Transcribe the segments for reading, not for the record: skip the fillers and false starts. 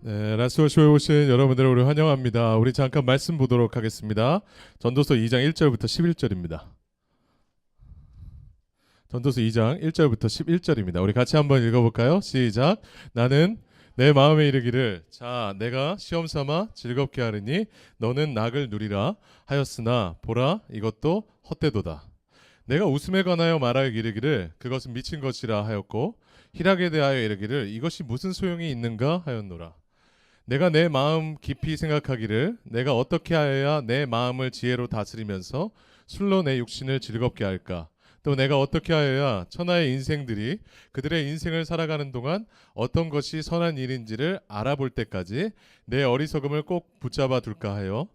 네, 라스워쇼에 오신 여러분들을 우리 환영합니다. 우리 잠깐 말씀 보도록 하겠습니다. 전도서 2장 1절부터 11절입니다. 전도서 2장 1절부터 11절입니다. 우리 같이 한번 읽어볼까요? 시작. 나는 내 마음에 이르기를 자 내가 시험 삼아 즐겁게 하리니 너는 낙을 누리라 하였으나 보라 이것도 헛되도다. 내가 웃음에 관하여 말하여 이르기를 그것은 미친 것이라 하였고 희락에 대하여 이르기를 이것이 무슨 소용이 있는가 하였노라. 내가 내 마음 깊이 생각하기를 내가 어떻게 하여야 내 마음을 지혜로 다스리면서 술로 내 육신을 즐겁게 할까. 또 내가 어떻게 하여야 천하의 인생들이 그들의 인생을 살아가는 동안 어떤 것이 선한 일인지를 알아볼 때까지 내 어리석음을 꼭 붙잡아 둘까 하여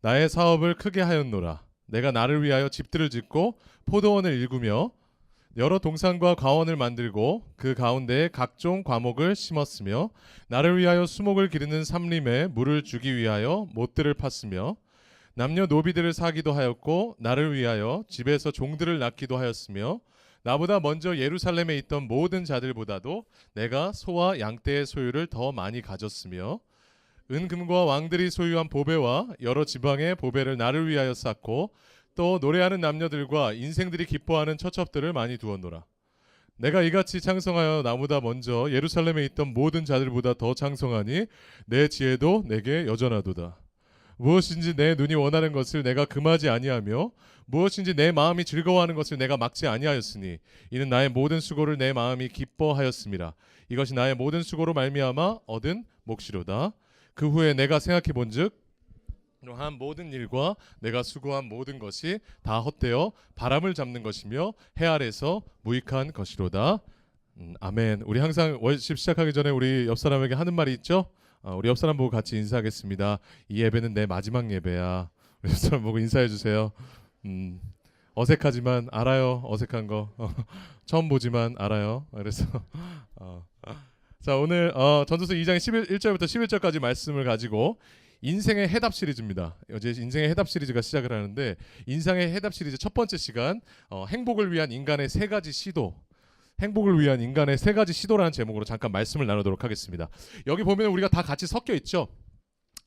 나의 사업을 크게 하였노라. 내가 나를 위하여 집들을 짓고 포도원을 일구며 여러 동산과 과원을 만들고 그 가운데에 각종 과목을 심었으며 나를 위하여 수목을 기르는 삼림에 물을 주기 위하여 못들을 팠으며 남녀 노비들을 사기도 하였고 나를 위하여 집에서 종들을 낳기도 하였으며 나보다 먼저 예루살렘에 있던 모든 자들보다도 내가 소와 양떼의 소유를 더 많이 가졌으며 은금과 왕들이 소유한 보배와 여러 지방의 보배를 나를 위하여 쌓고 또 노래하는 남녀들과 인생들이 기뻐하는 처첩들을 많이 두었노라. 내가 이같이 창성하여 나보다 먼저 예루살렘에 있던 모든 자들보다 더 창성하니 내 지혜도 내게 여전하도다. 무엇인지 내 눈이 원하는 것을 내가 금하지 아니하며 무엇인지 내 마음이 즐거워하는 것을 내가 막지 아니하였으니 이는 나의 모든 수고를 내 마음이 기뻐하였음이라. 이것이 나의 모든 수고로 말미암아 얻은 몫이로다. 그 후에 내가 생각해 본즉 한 모든 일과 내가 수고한 모든 것이 다 헛되어 바람을 잡는 것이며 해 아래서 무익한 것이로다. 아멘. 우리 항상 월십 시작하기 전에 우리 옆 사람에게 하는 말이 있죠. 우리 옆 사람 보고 같이 인사하겠습니다. 이 예배는 내 마지막 예배야. 우리 옆 사람 보고 인사해 주세요. 어색하지만 알아요. 어색한 거 처음 보지만 알아요. 그래서 자 오늘 전도서 2장 1절부터 11절까지 말씀을 가지고 인생의 해답 시리즈입니다. 어제 인생의 해답 시리즈가 시작을 하는데 인생의 해답 시리즈 첫 번째 시간 행복을 위한 인간의 세 가지 시도. 행복을 위한 인간의 세 가지 시도라는 제목으로 잠깐 말씀을 나누도록 하겠습니다. 여기 보면 우리가 다 같이 섞여 있죠.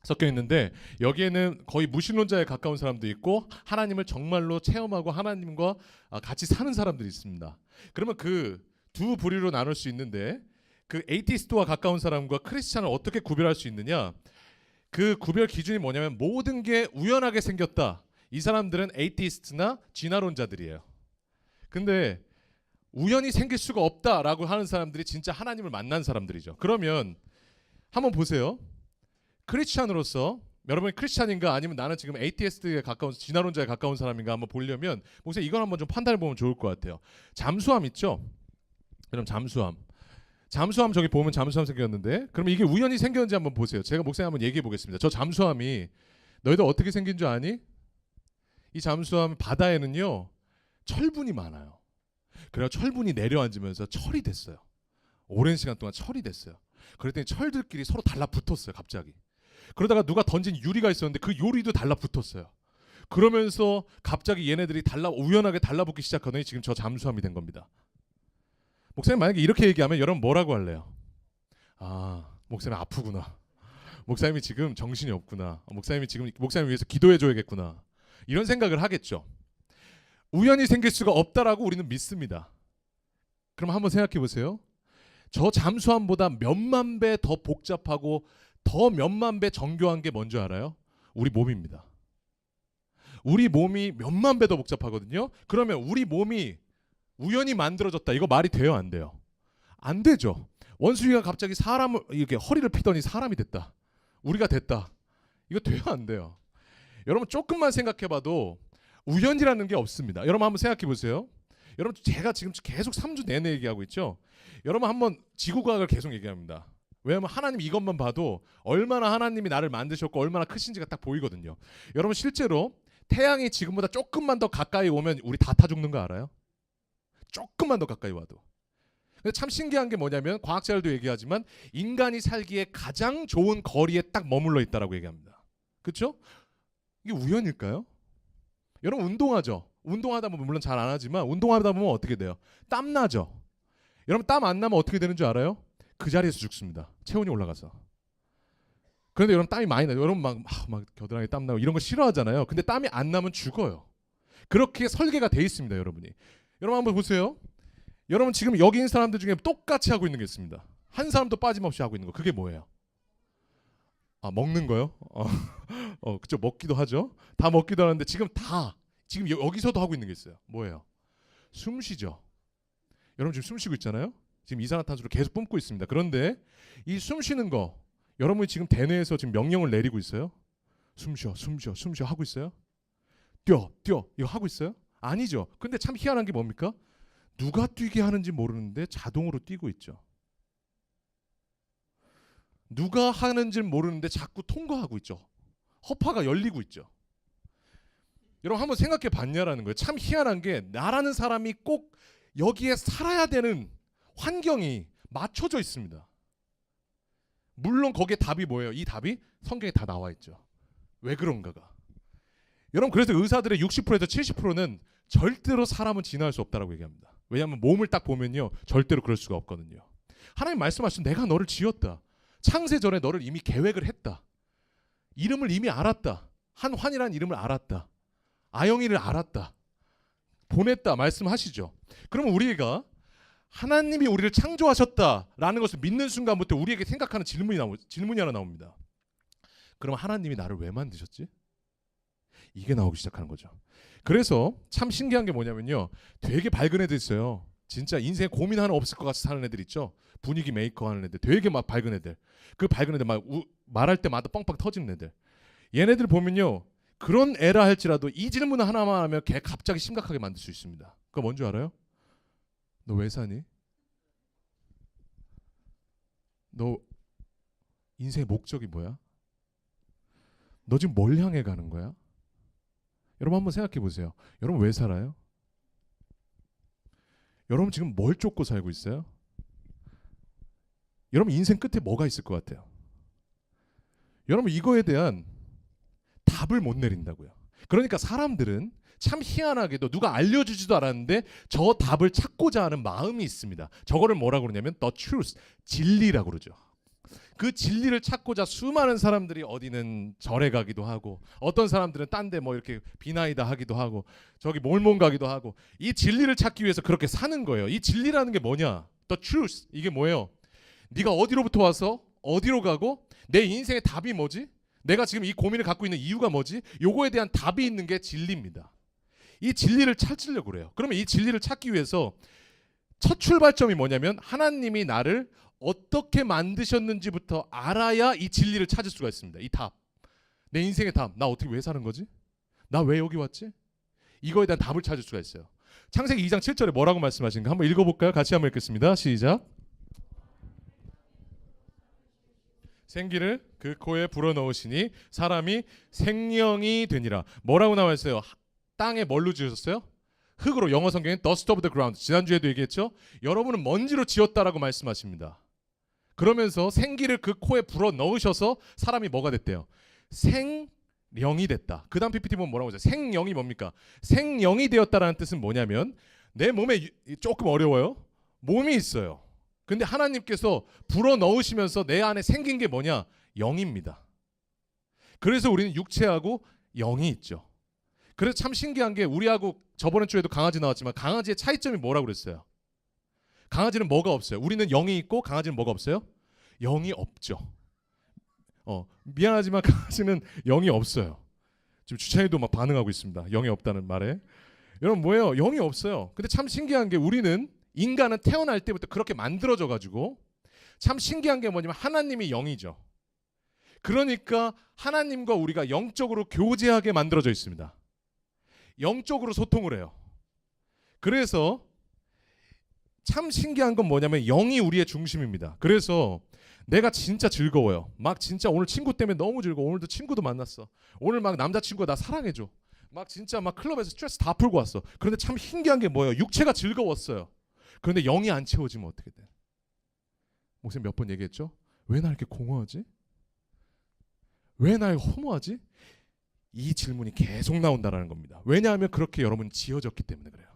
섞여 있는데 여기에는 거의 무신론자에 가까운 사람도 있고 하나님을 정말로 체험하고 하나님과 같이 사는 사람들이 있습니다. 그러면 그 두 부류로 나눌 수 있는데 그 에이티스트와 가까운 사람과 크리스찬을 어떻게 구별할 수 있느냐? 그 구별 기준이 뭐냐면 모든 게 우연하게 생겼다. 이 사람들은 에이티스트나 진화론자들이에요. 근데 우연히 생길 수가 없다라고 하는 사람들이 진짜 하나님을 만난 사람들이죠. 그러면 한번 보세요. 크리스찬으로서 여러분이 크리스찬인가 아니면 나는 지금 에이티스트에 가까운 진화론자에 가까운 사람인가 한번 보려면 목사님 이걸 한번 좀 판단해 보면 좋을 것 같아요. 잠수함 있죠? 그럼 잠수함 저기 보면 잠수함 생겼는데 그럼 이게 우연히 생겼는지 한번 보세요. 제가 목사님 한번 얘기해 보겠습니다. 저 잠수함이 너희들 어떻게 생긴 줄 아니? 이 잠수함 바다에는요 철분이 많아요. 그래서 철분이 내려앉으면서 철이 됐어요. 오랜 시간 동안 철이 됐어요. 그랬더니 철들끼리 서로 달라붙었어요. 갑자기. 그러다가 누가 던진 유리가 있었는데 그 유리도 달라붙었어요. 그러면서 갑자기 얘네들이 우연하게 달라붙기 시작하더니 지금 저 잠수함이 된 겁니다. 목사님 만약에 이렇게 얘기하면 여러분 뭐라고 할래요? 목사님 아프구나. 목사님이 지금 정신이 없구나. 목사님이 지금 목사님 위해서 기도해 줘야겠구나. 이런 생각을 하겠죠. 우연히 생길 수가 없다라고 우리는 믿습니다. 그럼 한번 생각해 보세요. 저 잠수함보다 몇만 배 더 복잡하고 더 몇만 배 정교한 게 뭔지 알아요? 우리 몸입니다. 우리 몸이 몇만 배 더 복잡하거든요. 그러면 우리 몸이 우연히 만들어졌다. 이거 말이 돼요, 안 돼요? 안 되죠. 원숭이가 갑자기 사람을 이렇게 허리를 피더니 사람이 됐다. 우리가 됐다. 이거 돼요, 안 돼요? 여러분 조금만 생각해봐도 우연이라는 게 없습니다. 여러분 한번 생각해 보세요. 여러분 제가 지금 계속 3주 내내 얘기하고 있죠. 여러분 한번 지구과학을 계속 얘기합니다. 왜냐하면 하나님 이것만 봐도 얼마나 하나님이 나를 만드셨고 얼마나 크신지가 딱 보이거든요. 여러분 실제로 태양이 지금보다 조금만 더 가까이 오면 우리 다 타 죽는 거 알아요? 조금만 더 가까이 와도. 근데 참 신기한 게 뭐냐면 과학자들도 얘기하지만 인간이 살기에 가장 좋은 거리에 딱 머물러 있다라고 얘기합니다. 그렇죠? 이게 우연일까요? 여러분 운동하죠. 운동하다 보면 물론 잘 안 하지만 운동하다 보면 어떻게 돼요? 땀 나죠. 여러분 땀 안 나면 어떻게 되는 줄 알아요? 그 자리에서 죽습니다. 체온이 올라가서. 그런데 여러분 땀이 많이 나요. 여러분 막 겨드랑이 땀 나고 이런 거 싫어하잖아요. 근데 땀이 안 나면 죽어요. 그렇게 설계가 돼 있습니다, 여러분이. 여러분 한번 보세요. 여러분 지금 여기 있는 사람들 중에 똑같이 하고 있는 게 있습니다. 한 사람도 빠짐없이 하고 있는 거. 그게 뭐예요? 먹는 거요? 그쵸, 먹기도 하죠. 다 먹기도 하는데 지금 여기서도 하고 있는 게 있어요. 뭐예요? 숨 쉬죠. 여러분 지금 숨 쉬고 있잖아요. 지금 이산화탄소를 계속 뿜고 있습니다. 그런데 이 숨 쉬는 거 여러분이 지금 대뇌에서 지금 명령을 내리고 있어요? 숨 쉬어 하고 있어요? 뛰어 이거 하고 있어요? 아니죠. 근데 참 희한한 게 뭡니까? 누가 뛰게 하는지 모르는데 자동으로 뛰고 있죠. 누가 하는지 모르는데 자꾸 통과하고 있죠. 허파가 열리고 있죠. 여러분 한번 생각해 봤냐라는 거예요. 참 희한한 게 나라는 사람이 꼭 여기에 살아야 되는 환경이 맞춰져 있습니다. 물론 거기에 답이 뭐예요? 이 답이 성경에 다 나와 있죠. 왜 그런가가. 여러분 그래서 의사들의 60%에서 70%는 절대로 사람은 진화할 수 없다라고 얘기합니다. 왜냐하면 몸을 딱 보면요 절대로 그럴 수가 없거든요. 하나님 말씀하신 내가 너를 지었다. 창세 전에 너를 이미 계획을 했다. 이름을 이미 알았다. 한환이라는 이름을 알았다. 아영이를 알았다. 보냈다 말씀하시죠. 그러면 우리가 하나님이 우리를 창조하셨다라는 것을 믿는 순간부터 우리에게 생각하는 질문이 하나 나옵니다. 그럼 하나님이 나를 왜 만드셨지? 이게 나오기 시작하는 거죠. 그래서 참 신기한 게 뭐냐면요. 되게 밝은 애들 있어요. 진짜 인생에 고민 하나 없을 것 같이 사는 애들 있죠. 분위기 메이커 하는 애들. 되게 막 밝은 애들. 그 밝은 애들 말할 때마다 뻥뻥 터지는 애들. 얘네들 보면요. 그런 애라 할지라도 이 질문 하나만 하면 걔 갑자기 심각하게 만들 수 있습니다. 그거 뭔지 알아요? 너 왜 사니? 너 인생의 목적이 뭐야? 너 지금 뭘 향해 가는 거야? 여러분 한번 생각해 보세요. 여러분 왜 살아요? 여러분 지금 뭘 쫓고 살고 있어요? 여러분 인생 끝에 뭐가 있을 것 같아요? 여러분 이거에 대한 답을 못 내린다고요. 그러니까 사람들은 참 희한하게도 누가 알려주지도 않았는데 저 답을 찾고자 하는 마음이 있습니다. 저거를 뭐라고 그러냐면 the truth, 진리라고 그러죠. 그 진리를 찾고자 수많은 사람들이 어디는 절에 가기도 하고 어떤 사람들은 딴 데 뭐 이렇게 비나이다 하기도 하고 저기 몰몬 가기도 하고 이 진리를 찾기 위해서 그렇게 사는 거예요. 이 진리라는 게 뭐냐? the truth, 이게 뭐예요? 네가 어디로부터 와서 어디로 가고 내 인생의 답이 뭐지? 내가 지금 이 고민을 갖고 있는 이유가 뭐지? 요거에 대한 답이 있는 게 진리입니다. 이 진리를 찾으려고 그래요. 그러면 이 진리를 찾기 위해서 첫 출발점이 뭐냐면 하나님이 나를 어떻게 만드셨는지부터 알아야 이 진리를 찾을 수가 있습니다. 이 답. 내 인생의 답. 나 어떻게 왜 사는 거지? 나 왜 여기 왔지? 이거에 대한 답을 찾을 수가 있어요. 창세기 2장 7절에 뭐라고 말씀하시는가? 한번 읽어볼까요? 같이 한번 읽겠습니다. 시작. 생기를 그 코에 불어넣으시니 사람이 생령이 되니라. 뭐라고 나와 있어요? 땅에 뭘로 지으셨어요? 흙으로. 영어 성경엔 dust of the ground. 지난주에도 얘기했죠? 여러분은 먼지로 지었다라고 말씀하십니다. 그러면서 생기를 그 코에 불어넣으셔서 사람이 뭐가 됐대요? 생령이 됐다. 그 다음 PPT 보면 뭐라고 하죠? 생령이 뭡니까? 생령이 되었다라는 뜻은 뭐냐면 내 몸에 조금 어려워요. 몸이 있어요. 근데 하나님께서 불어넣으시면서 내 안에 생긴 게 뭐냐? 영입니다. 그래서 우리는 육체하고 영이 있죠. 그래서 참 신기한 게 우리하고 저번 주에도 강아지 나왔지만 강아지의 차이점이 뭐라고 그랬어요? 강아지는 뭐가 없어요? 우리는 영이 있고 강아지는 뭐가 없어요? 영이 없죠. 미안하지만 강아지는 영이 없어요. 지금 주찬이도 막 반응하고 있습니다. 영이 없다는 말에. 여러분 뭐예요? 영이 없어요. 근데 참 신기한 게 우리는 인간은 태어날 때부터 그렇게 만들어져 가지고 참 신기한 게 뭐냐면 하나님이 영이죠. 그러니까 하나님과 우리가 영적으로 교제하게 만들어져 있습니다. 영적으로 소통을 해요. 그래서 참 신기한 건 뭐냐면 영이 우리의 중심입니다. 그래서 내가 진짜 즐거워요. 막 진짜 오늘 친구 때문에 너무 즐거워. 오늘도 친구도 만났어. 오늘 막 남자친구가 나 사랑해줘. 막 진짜 막 클럽에서 스트레스 다 풀고 왔어. 그런데 참 신기한 게 뭐예요? 육체가 즐거웠어요. 그런데 영이 안 채워지면 어떻게 돼? 목사님 몇 번 얘기했죠? 왜 나 이렇게 공허하지? 왜 날 허무하지? 이 질문이 계속 나온다라는 겁니다. 왜냐하면 그렇게 여러분 지어졌기 때문에 그래요.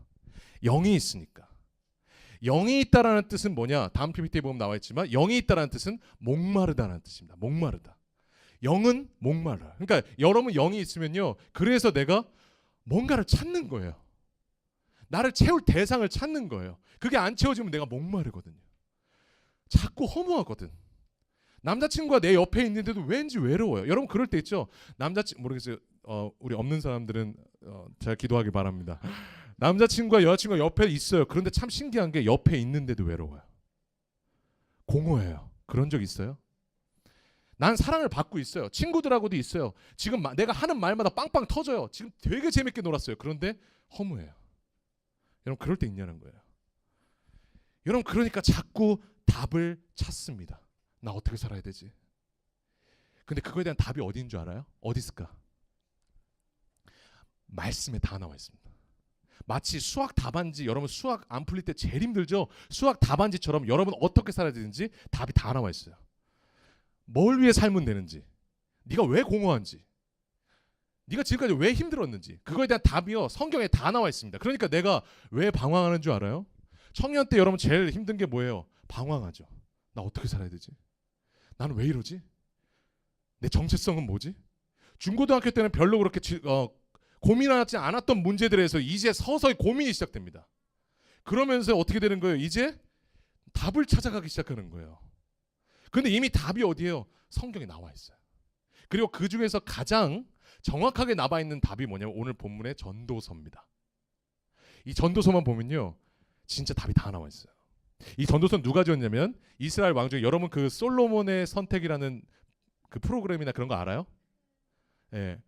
영이 있으니까. 영이 있다라는 뜻은 뭐냐? 다음 PPT에 보면 나와 있지만 영이 있다라는 뜻은 목마르다라는 뜻입니다. 목마르다. 영은 목말라요. 그러니까 여러분 영이 있으면요. 그래서 내가 뭔가를 찾는 거예요. 나를 채울 대상을 찾는 거예요. 그게 안 채워지면 내가 목마르거든요. 자꾸 허무하거든. 남자친구가 내 옆에 있는데도 왠지 외로워요. 여러분 그럴 때 있죠. 남자친구 모르겠어요. 우리 없는 사람들은 잘 기도하길 바랍니다. 남자친구가 여자친구가 옆에 있어요. 그런데 참 신기한 게 옆에 있는데도 외로워요. 공허해요. 그런 적 있어요? 난 사랑을 받고 있어요. 친구들하고도 있어요. 지금 내가 하는 말마다 빵빵 터져요. 지금 되게 재밌게 놀았어요. 그런데 허무해요. 여러분 그럴 때 있냐는 거예요. 여러분 그러니까 자꾸 답을 찾습니다. 나 어떻게 살아야 되지? 근데 그거에 대한 답이 어디인 줄 알아요? 어디 있을까? 말씀에 다 나와 있습니다. 마치 수학 답안지, 여러분 수학 안 풀릴 때 제일 힘들죠? 수학 답안지처럼 여러분 어떻게 살아야 되는지 답이 다 나와 있어요. 뭘 위해 살면 되는지, 네가 왜 공허한지, 네가 지금까지 왜 힘들었는지, 그거에 대한 답이요 성경에 다 나와 있습니다. 그러니까 내가 왜 방황하는 줄 알아요? 청년 때 여러분 제일 힘든 게 뭐예요? 방황하죠. 나 어떻게 살아야 되지? 나는 왜 이러지? 내 정체성은 뭐지? 중고등학교 때는 별로 그렇게 고민하지 않았던 문제들에서 이제 서서히 고민이 시작됩니다. 그러면서 어떻게 되는 거예요? 이제 답을 찾아가기 시작하는 거예요. 근데 이미 답이 어디예요? 성경에 나와 있어요. 그리고 그 중에서 가장 정확하게 나와 있는 답이 뭐냐면 오늘 본문의 전도서입니다. 이 전도서만 보면요, 진짜 답이 다 나와 있어요. 이 전도서는 누가 지었냐면 이스라엘 왕 중에 여러분 그 솔로몬의 선택이라는 그 프로그램이나 그런 거 알아요? 예,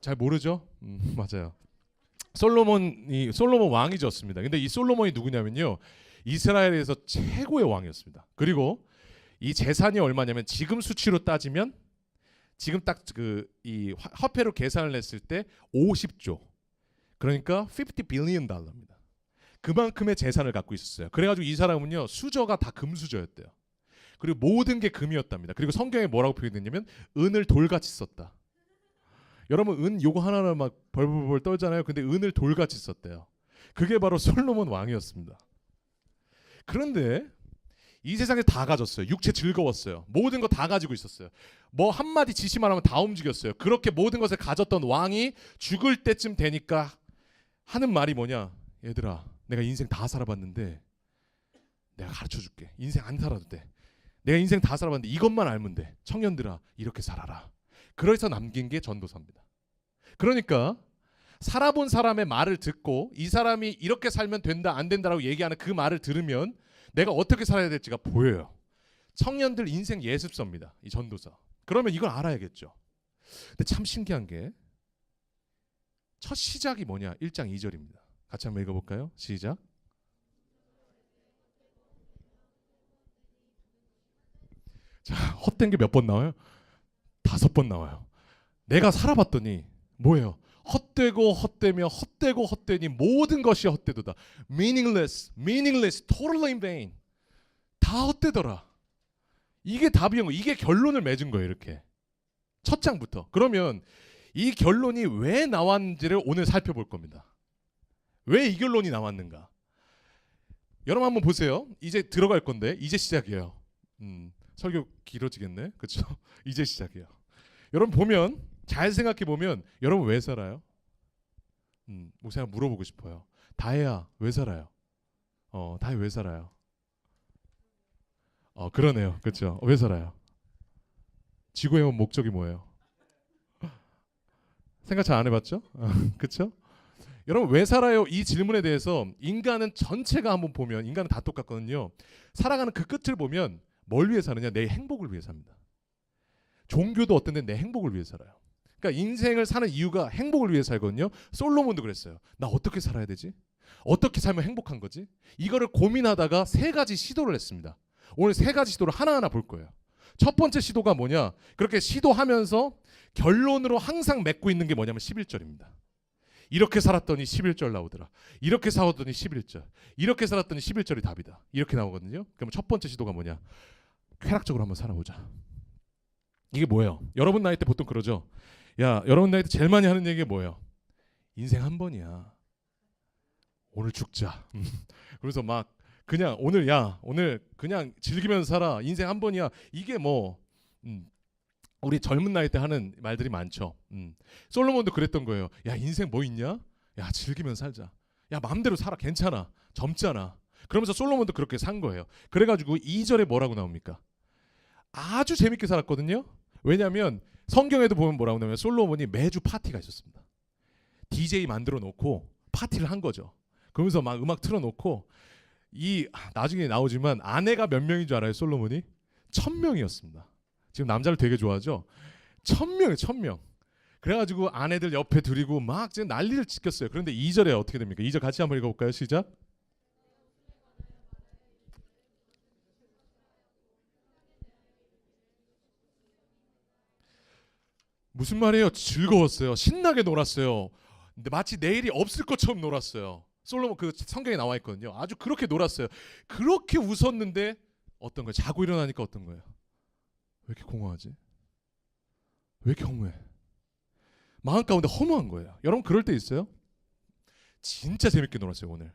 잘 모르죠? 맞아요. 솔로몬 왕이 지었습니다. 근데 이 솔로몬이 누구냐면요, 이스라엘에서 최고의 왕이었습니다. 그리고 이 재산이 얼마냐면 지금 수치로 따지면 지금 딱 그 이 화폐로 계산을 했을 때 50조. 그러니까 50 빌리언 달러입니다. 그만큼의 재산을 갖고 있었어요. 그래가지고 이 사람은요 수저가 다 금수저였대요. 그리고 모든 게 금이었답니다. 그리고 성경에 뭐라고 표현했냐면 은을 돌같이 썼다. 여러분 은 요거 하나는 막 벌벌벌 떨잖아요. 근데 은을 돌같이 썼대요. 그게 바로 솔로몬 왕이었습니다. 그런데 이 세상에 다 가졌어요. 육체 즐거웠어요. 모든 거 다 가지고 있었어요. 뭐 한마디 지시만 하면 다 움직였어요. 그렇게 모든 것을 가졌던 왕이 죽을 때쯤 되니까 하는 말이 뭐냐? 얘들아, 내가 인생 다 살아봤는데 내가 가르쳐줄게. 인생 안 살아도 돼. 내가 인생 다 살아봤는데 이것만 알면 돼. 청년들아, 이렇게 살아라. 그래서 남긴 게 전도서입니다. 그러니까 살아본 사람의 말을 듣고 이 사람이 이렇게 살면 된다 안 된다라고 얘기하는 그 말을 들으면 내가 어떻게 살아야 될지가 보여요. 청년들 인생 예습서입니다. 이 전도서. 그러면 이걸 알아야겠죠. 근데 참 신기한 게 첫 시작이 뭐냐? 1장 2절입니다. 같이 한번 읽어볼까요? 시작. 자, 헛된 게 몇 번 나와요? 5번 나와요. 내가 살아봤더니 뭐예요? 헛되고 헛되며 헛되고 헛되니 모든 것이 헛되도다. Meaningless, meaningless, totally in vain. 다 헛되더라. 이게 답이었고 이게 결론을 맺은 거예요. 이렇게 첫 장부터. 그러면 이 결론이 왜 나왔는지를 오늘 살펴볼 겁니다. 왜 이 결론이 나왔는가? 여러분 한번 보세요. 이제 들어갈 건데 이제 시작이에요. 설교 길어지겠네. 그렇죠? 이제 시작이에요. 여러분 보면 잘 생각해 보면 여러분 왜 살아요? 목사님 물어보고 싶어요. 다혜야 왜 살아요? 다혜 왜 살아요? 그러네요. 그렇죠? 왜 살아요? 지구에 온 목적이 뭐예요? 생각 잘 안 해봤죠? 그렇죠? 여러분 왜 살아요? 이 질문에 대해서 인간은 전체가 한번 보면 인간은 다 똑같거든요. 살아가는 그 끝을 보면 뭘 위해 사느냐? 내 행복을 위해 삽니다. 종교도 어떤 데는 내 행복을 위해 살아요. 그러니까 인생을 사는 이유가 행복을 위해 살거든요. 솔로몬도 그랬어요. 나 어떻게 살아야 되지? 어떻게 살면 행복한 거지? 이거를 고민하다가 3가지 시도를 했습니다. 오늘 3가지 시도를 하나하나 볼 거예요. 첫 번째 시도가 뭐냐? 그렇게 시도하면서 결론으로 항상 맺고 있는 게 뭐냐면 11절입니다. 이렇게 살았더니 11절 나오더라. 이렇게 살았더니 11절. 이렇게 살았더니 11절이 답이다. 이렇게 나오거든요. 그럼 첫 번째 시도가 뭐냐? 쾌락적으로 한번 살아보자. 이게 뭐예요? 여러분 나이 때 보통 그러죠. 야, 여러분 나이 때 제일 많이 하는 얘기가 뭐예요? 인생 한 번이야. 오늘 죽자. 그래서 막 그냥 오늘 그냥 즐기면서 살아. 인생 한 번이야. 이게 뭐 우리 젊은 나이 때 하는 말들이 많죠. 솔로몬도 그랬던 거예요. 야, 인생 뭐 있냐? 야, 즐기면 살자. 야, 마음대로 살아. 괜찮아. 젊잖아. 그러면서 솔로몬도 그렇게 산 거예요. 그래가지고 2절에 뭐라고 나옵니까? 아주 재밌게 살았거든요. 왜냐하면 성경에도 보면 뭐라고 나오면 솔로몬이 매주 파티가 있었습니다. DJ 만들어 놓고 파티를 한 거죠. 그러면서 막 음악 틀어 놓고 나중에 나오지만 아내가 몇 명인 줄 알아요? 솔로몬이 1000명이었습니다. 지금 남자를 되게 좋아하죠. 1000명이에요. 1000명. 그래가지고 아내들 옆에 두리고 막 지금 난리를 치켰어요. 그런데 2절에 어떻게 됩니까? 2절 같이 한번 읽어볼까요? 시작. 무슨 말이에요? 즐거웠어요. 신나게 놀았어요. 근데 마치 내일이 없을 것처럼 놀았어요. 솔로몬 그 성경에 나와 있거든요. 아주 그렇게 놀았어요. 그렇게 웃었는데 어떤 거예요? 자고 일어나니까 어떤 거예요? 왜 이렇게 공허하지? 왜 이렇게 허무해? 마음 가운데 허무한 거예요. 여러분 그럴 때 있어요? 진짜 재밌게 놀았어요 오늘.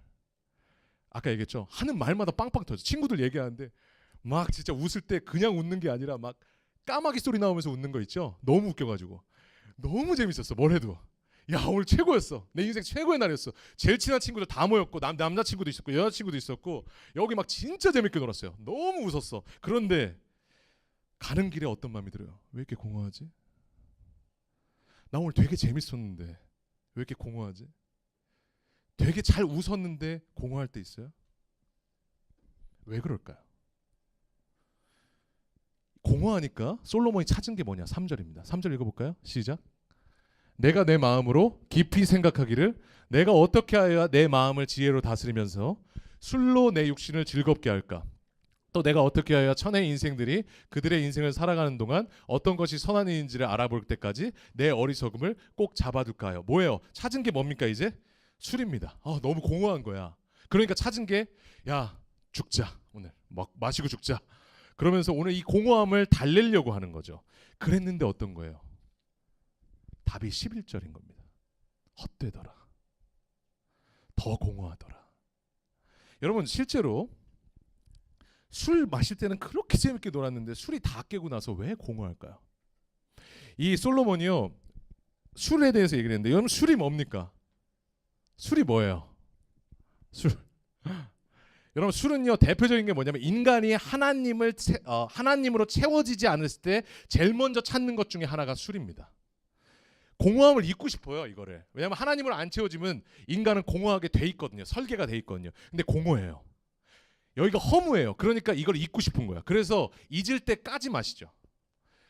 아까 얘기했죠. 하는 말마다 빵빵 터져. 친구들 얘기하는데 막 진짜 웃을 때 그냥 웃는 게 아니라 막 까마귀 소리 나오면서 웃는 거 있죠. 너무 웃겨가지고 너무 재밌었어. 뭘 해도. 야, 오늘 최고였어. 내 인생 최고의 날이었어. 제일 친한 친구들 다 모였고 남자친구도 있었고 여자친구도 있었고 여기 막 진짜 재밌게 놀았어요. 너무 웃었어. 그런데 가는 길에 어떤 마음이 들어요? 왜 이렇게 공허하지? 나 오늘 되게 재밌었는데 왜 이렇게 공허하지? 되게 잘 웃었는데 공허할 때 있어요? 왜 그럴까요? 공허하니까 솔로몬이 찾은 게 뭐냐? 3절입니다. 3절 읽어볼까요? 시작. 내가 내 마음으로 깊이 생각하기를 내가 어떻게 하여야 내 마음을 지혜로 다스리면서 술로 내 육신을 즐겁게 할까? 또 내가 어떻게 하여야 천의 인생들이 그들의 인생을 살아가는 동안 어떤 것이 선한 일인지를 알아볼 때까지 내 어리석음을 꼭 잡아둘까 하여. 뭐예요? 찾은 게 뭡니까 이제? 술입니다. 너무 공허한 거야. 그러니까 찾은 게 야, 죽자. 오늘 마시고 죽자. 그러면서 오늘 이 공허함을 달래려고 하는 거죠. 그랬는데 어떤 거예요? 답이 11절인 겁니다. 헛되더라. 더 공허하더라. 여러분 실제로 술 마실 때는 그렇게 재밌게 놀았는데 술이 다 깨고 나서 왜 공허할까요? 이 솔로몬이요 술에 대해서 얘기를 했는데 여러분 술이 뭡니까? 술이 뭐예요? 술. 여러분 술은요 대표적인 게 뭐냐면 인간이 하나님으로 채워지지 않았을 때 제일 먼저 찾는 것 중에 하나가 술입니다. 공허함을 잊고 싶어요 이거를. 왜냐하면 하나님으로 안 채워지면 인간은 공허하게 돼 있거든요. 설계가 돼 있거든요. 근데 공허해요. 여기가 허무해요. 그러니까 이걸 잊고 싶은 거야. 그래서 잊을 때까지 마시죠.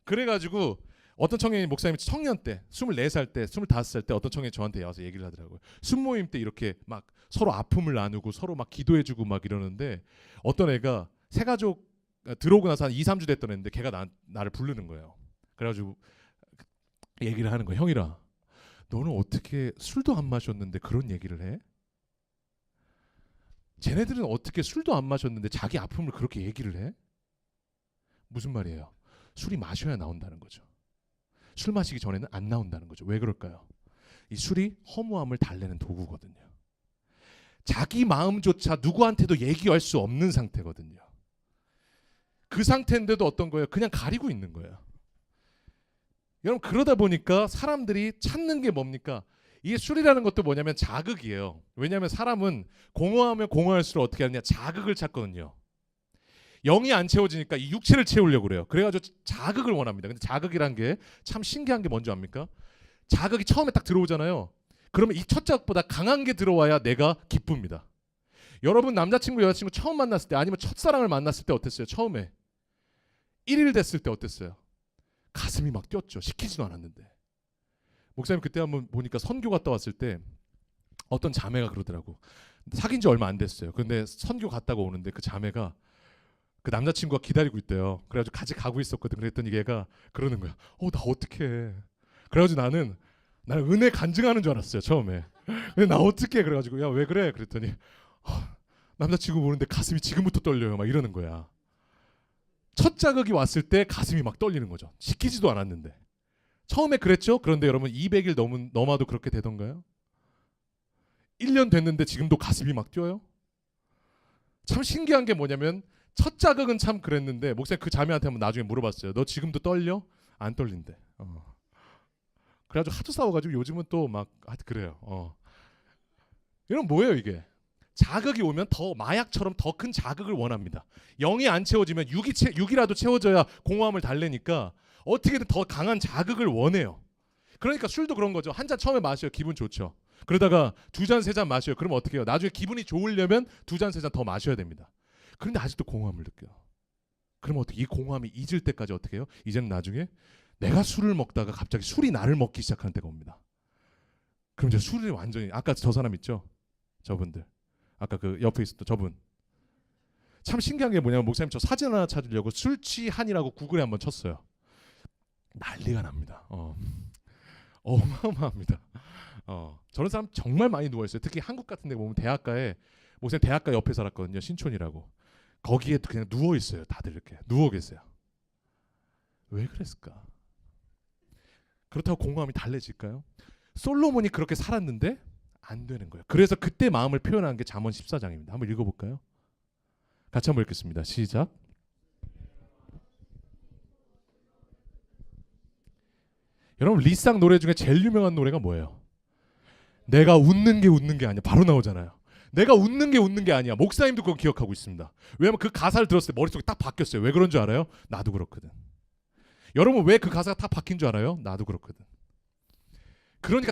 그래가지고 어떤 청년이 목사님이 청년 때 24살 때 25살 때 어떤 청년이 저한테 와서 얘기를 하더라고요. 순모임 때 이렇게 막 서로 아픔을 나누고 서로 막 기도해주고 막 이러는데 어떤 애가 새가족 들어오고 나서 한 2-3주 됐던 애인데 걔가 나를 부르는 거예요. 그래가지고 얘기를 하는 거예요. 형이라 너는 어떻게 술도 안 마셨는데 그런 얘기를 해? 쟤네들은 어떻게 술도 안 마셨는데 자기 아픔을 그렇게 얘기를 해? 무슨 말이에요? 술이 마셔야 나온다는 거죠. 술 마시기 전에는 안 나온다는 거죠. 왜 그럴까요? 이 술이 허무함을 달래는 도구거든요. 자기 마음조차 누구한테도 얘기할 수 없는 상태거든요. 그 상태인데도 어떤 거예요? 그냥 가리고 있는 거예요. 여러분 그러다 보니까 사람들이 찾는 게 뭡니까? 이 술이라는 것도 뭐냐면 자극이에요. 왜냐하면 사람은 공허하면 공허할수록 어떻게 하느냐? 자극을 찾거든요. 영이 안 채워지니까 이 육체를 채우려고 그래요. 그래가지고 자극을 원합니다. 근데 자극이란 게 참 신기한 게 뭔지 압니까? 자극이 처음에 딱 들어오잖아요. 그러면 이 첫 자극보다 강한 게 들어와야 내가 기쁩니다. 여러분 남자친구 여자친구 처음 만났을 때 아니면 첫사랑을 만났을 때 어땠어요? 처음에 1일 됐을 때 어땠어요? 가슴이 막 뛰었죠. 시키지도 않았는데. 목사님 그때 한번 보니까 선교 갔다 왔을 때 어떤 자매가 그러더라고. 사귄 지 얼마 안 됐어요. 근데 선교 갔다가 오는데 그 자매가 그 남자친구가 기다리고 있대요. 그래가지고 같이 가고 있었거든. 그랬더니 얘가 그러는 거야. 나 어떡해. 그래가지고 나는 은혜 간증하는 줄 알았어요. 처음에. 근데 나 어떡해. 그래가지고 야 왜 그래. 그랬더니 남자친구 보는데 가슴이 지금부터 떨려요. 막 이러는 거야. 첫 자극이 왔을 때 가슴이 막 떨리는 거죠. 시키지도 않았는데. 처음에 그랬죠. 그런데 여러분 200일 넘어도 그렇게 되던가요? 1년 됐는데 지금도 가슴이 막 뛰어요? 참 신기한 게 뭐냐면 첫 자극은 참 그랬는데 목사님 그 자매한테 한번 나중에 물어봤어요. 너 지금도 떨려? 안 떨린대. 그래가지고 하도 싸워가지고 요즘은 또 막 그래요. 이런 뭐예요 이게? 자극이 오면 더 마약처럼 더 큰 자극을 원합니다. 0이 안 채워지면 6이라도 채워져야 공허함을 달래니까 어떻게든 더 강한 자극을 원해요. 그러니까 술도 그런 거죠. 한 잔 처음에 마셔요. 기분 좋죠. 그러다가 2잔, 3잔 마셔요. 그럼 어떻게 해요? 나중에 기분이 좋으려면 2잔, 3잔 더 마셔야 됩니다. 그런데 아직도 공허함을 느껴요. 그럼 어떻게 이 공허함이 잊을 때까지 어떻게 해요? 이제는 나중에 내가 술을 먹다가 갑자기 술이 나를 먹기 시작하는 때가 옵니다. 그럼 이제 술이 완전히 아까 저 사람 있죠? 저분들. 아까 그 옆에 있었던 저분. 참 신기한 게 뭐냐면 목사님 저 사진 하나 찾으려고 술 취한이라고 구글에 한번 쳤어요. 난리가 납니다. 어마어마합니다. 저런 사람 정말 많이 누워 있어요. 특히 한국 같은 데 보면 대학가에 목사님 대학가 옆에 살았거든요. 신촌이라고. 거기에 그냥 누워 있어요. 다들 이렇게 누워 계세요. 왜 그랬을까? 그렇다고 공허함이 달래질까요? 솔로몬이 그렇게 살았는데 안 되는 거예요. 그래서 그때 마음을 표현한 게 잠언 14장입니다. 한번 읽어볼까요? 같이 한번 읽겠습니다. 시작. 여러분 리쌍 노래 중에 제일 유명한 노래가 뭐예요? 내가 웃는 게 아니야. 바로 나오잖아요. 내가 웃는 게 아니야. 목사님도 그거 기억하고 있습니다. 왜냐면 그 가사를 들었을 때 머릿속에 딱 바뀌었어요. 왜 그런 줄 알아요? 나도 그렇거든. 여러분 왜 그 가사가 딱 바뀐 줄 알아요? 나도 그렇거든. 그러니까